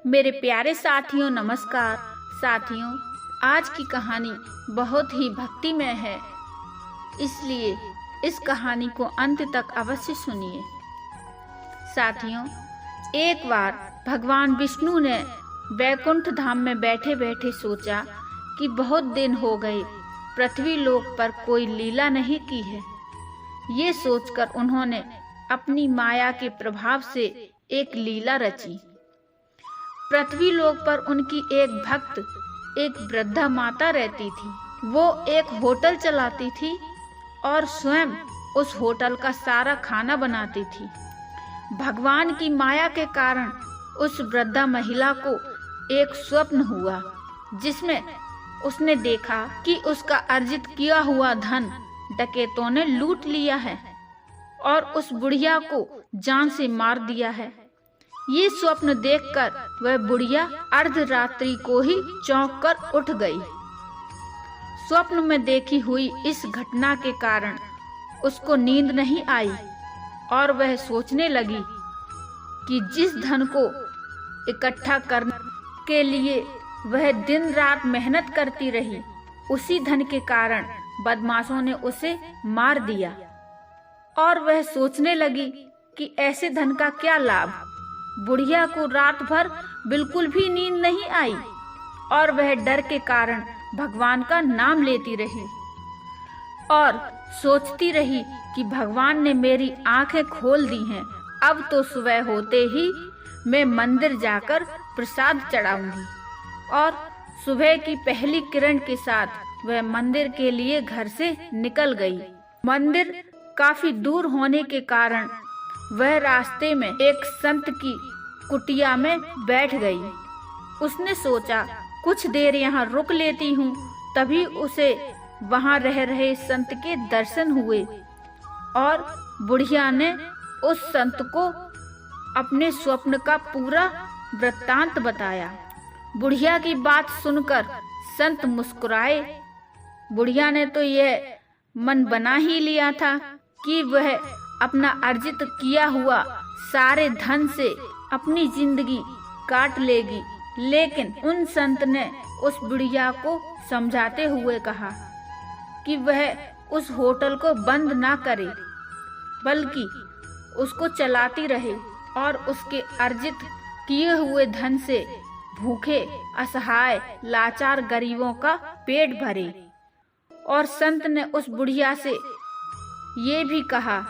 मेरे प्यारे साथियों नमस्कार। साथियों, आज की कहानी बहुत ही भक्तिमय है, इसलिए इस कहानी को अंत तक अवश्य सुनिए। साथियों, एक बार भगवान विष्णु ने वैकुंठ धाम में बैठे बैठे सोचा कि बहुत दिन हो गए पृथ्वी लोक पर कोई लीला नहीं की है। ये सोचकर उन्होंने अपनी माया के प्रभाव से एक लीला रची। पृथ्वी लोक पर उनकी एक भक्त, एक वृद्धा माता रहती थी। वो एक होटल चलाती थी और स्वयं उस होटल का सारा खाना बनाती थी। भगवान की माया के कारण उस वृद्धा महिला को एक स्वप्न हुआ, जिसमें उसने देखा कि उसका अर्जित किया हुआ धन डकैतों ने लूट लिया है और उस बुढ़िया को जान से मार दिया है। ये स्वप्न देखकर वह बुढ़िया अर्धरात्रि को ही चौंक कर उठ गई। स्वप्न में देखी हुई इस घटना के कारण उसको नींद नहीं आई और वह सोचने लगी कि जिस धन को इकट्ठा करने के लिए वह दिन रात मेहनत करती रही, उसी धन के कारण बदमाशों ने उसे मार दिया। और वह सोचने लगी कि ऐसे धन का क्या लाभ। बुढ़िया को रात भर बिल्कुल भी नींद नहीं आई और वह डर के कारण भगवान का नाम लेती रही और सोचती रही कि भगवान ने मेरी आंखें खोल दी हैं। अब तो सुबह होते ही मैं मंदिर जाकर प्रसाद चढ़ाऊंगी। और सुबह की पहली किरण के साथ वह मंदिर के लिए घर से निकल गई। मंदिर काफी दूर होने के कारण वह रास्ते में एक संत की कुटिया में बैठ गई। उसने सोचा कुछ देर यहाँ रुक लेती हूँ। तभी उसे वहाँ रह रहे संत के दर्शन हुए और बुढ़िया ने उस संत को अपने स्वप्न का पूरा वृत्तांत बताया। बुढ़िया की बात सुनकर संत मुस्कुराए। बुढ़िया ने तो यह मन बना ही लिया था कि वह अपना अर्जित किया हुआ सारे धन से अपनी जिंदगी काट लेगी, लेकिन उन संत ने उस बुढ़िया को समझाते हुए कहा कि वह उस होटल को बंद ना करे, बल्कि उसको चलाती रहे और उसके अर्जित किए हुए धन से भूखे, असहाय, लाचार गरीबों का पेट भरे। और संत ने उस बुढ़िया से ये भी कहा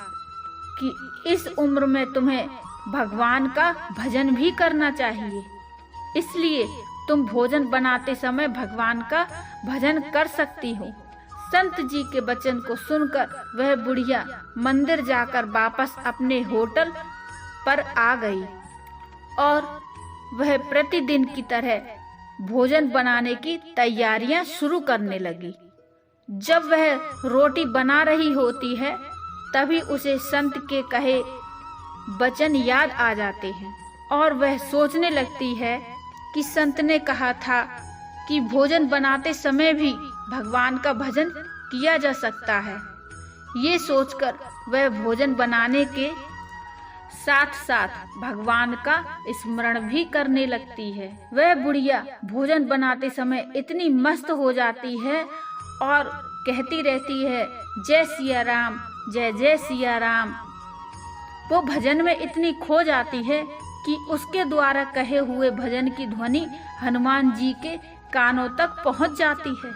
कि इस उम्र में तुम्हें भगवान का भजन भी करना चाहिए, इसलिए तुम भोजन बनाते समय भगवान का भजन कर सकती हो। संत जी के वचन को सुनकर वह बुढ़िया मंदिर जाकर वापस अपने होटल पर आ गई और वह प्रतिदिन की तरह भोजन बनाने की तैयारियां शुरू करने लगी। जब वह रोटी बना रही होती है, तभी उसे संत के कहे वचन याद आ जाते हैं और वह सोचने लगती है कि संत ने कहा था कि भोजन बनाते समय भी भगवान का भजन किया जा सकता है। ये सोचकर वह भोजन बनाने के साथ साथ भगवान का स्मरण भी करने लगती है। वह बुढ़िया भोजन बनाते समय इतनी मस्त हो जाती है और कहती रहती है, जय सिया राम, जय जय सिया राम। वो भजन में इतनी खो जाती है कि उसके द्वारा कहे हुए भजन की ध्वनि हनुमान जी के कानों तक पहुंच जाती है,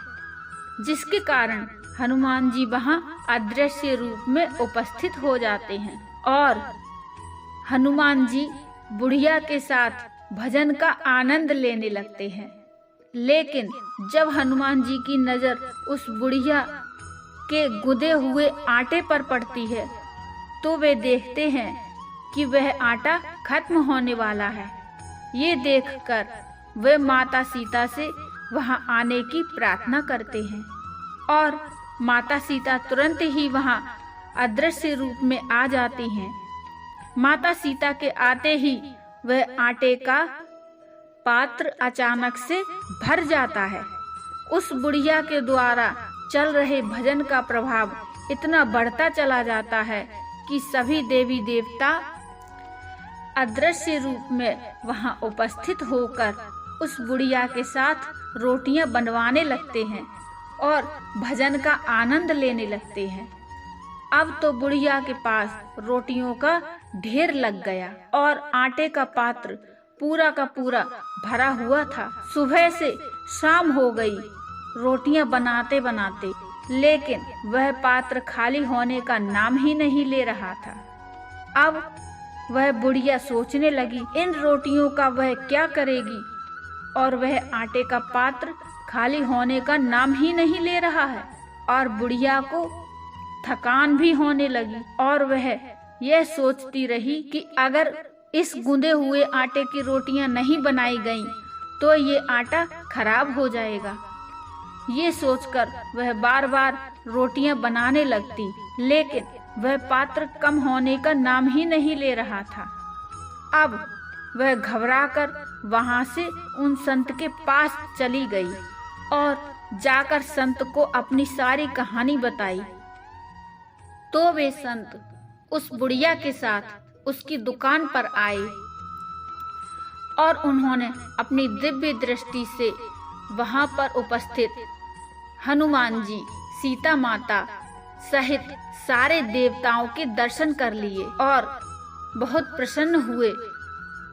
जिसके कारण हनुमान जी वहां अदृश्य रूप में उपस्थित हो जाते हैं और हनुमान जी बुढ़िया के साथ भजन का आनंद लेने लगते हैं। लेकिन जब हनुमान जी की नजर उस बुढ़िया के गुदे हुए आटे पर पड़ती है, तो वे देखते हैं कि वह आटा खत्म होने वाला है। ये देखकर वे माता सीता से वहां आने की प्रार्थना करते हैं और माता सीता तुरंत ही वहां अदृश्य रूप में आ जाती हैं। माता सीता के आते ही वह आटे का पात्र अचानक से भर जाता है। उस बुढ़िया के द्वारा चल रहे भजन का प्रभाव इतना बढ़ता चला जाता है कि सभी देवी देवता अदृश्य रूप में वहां उपस्थित होकर उस बुढ़िया के साथ रोटियां बनवाने लगते हैं और भजन का आनंद लेने लगते हैं। अब तो बुढ़िया के पास रोटियों का ढेर लग गया और आटे का पात्र पूरा का पूरा भरा हुआ था। सुबह से शाम हो गई रोटियां बनाते बनाते, लेकिन वह पात्र खाली होने का नाम ही नहीं ले रहा था। अब वह बुढ़िया सोचने लगी, इन रोटियों का वह क्या करेगी, और वह आटे का पात्र खाली होने का नाम ही नहीं ले रहा है। और बुढ़िया को थकान भी होने लगी और वह यह सोचती रही कि अगर इस गूंदे हुए आटे की रोटियां नहीं बनाई गईं, तो ये आटा खराब हो जाएगा। ये सोचकर वह बार बार रोटियां बनाने लगती, लेकिन वह पात्र कम होने का नाम ही नहीं ले रहा था। अब वह घबराकर वहां से उन संत के पास चली गई और जाकर संत को अपनी सारी कहानी बताई। तो वे संत उस बुढ़िया के साथ उसकी दुकान पर आए और उन्होंने अपनी दिव्य दृष्टि से वहां पर उपस्थित हनुमान जी, सीता माता सहित सारे देवताओं के दर्शन कर लिए और बहुत प्रसन्न हुए।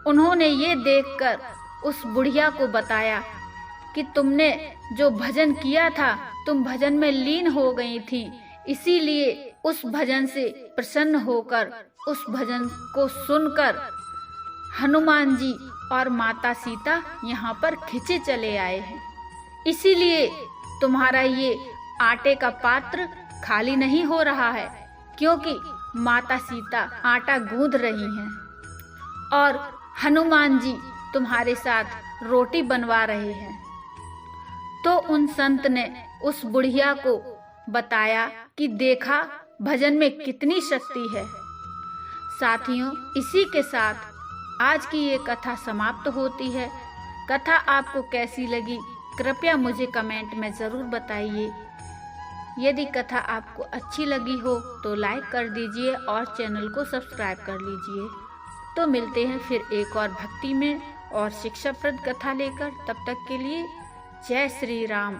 उन्होंने ये देखकर उस बुढ़िया को बताया कि तुमने जो भजन किया था, तुम भजन में लीन हो गई थी, इसीलिए उस भजन से प्रसन्न होकर उस भजन को सुनकर हनुमान जी और माता सीता यहाँ पर खिंचे चले आए हैं। इसीलिए तुम्हारा ये आटे का पात्र खाली नहीं हो रहा है, क्योंकि माता सीता आटा गूंद रही हैं और हनुमान जी तुम्हारे साथ रोटी बनवा रहे हैं। तो उन संत ने उस बुढ़िया को बताया कि देखा भजन में कितनी शक्ति है। साथियों, इसी के साथ आज की ये कथा समाप्त होती है। कथा आपको कैसी लगी कृपया मुझे कमेंट में ज़रूर बताइए। यदि कथा आपको अच्छी लगी हो तो लाइक कर दीजिए और चैनल को सब्सक्राइब कर लीजिए। तो मिलते हैं फिर एक और भक्ति में और शिक्षाप्रद कथा लेकर। तब तक के लिए जय श्री राम।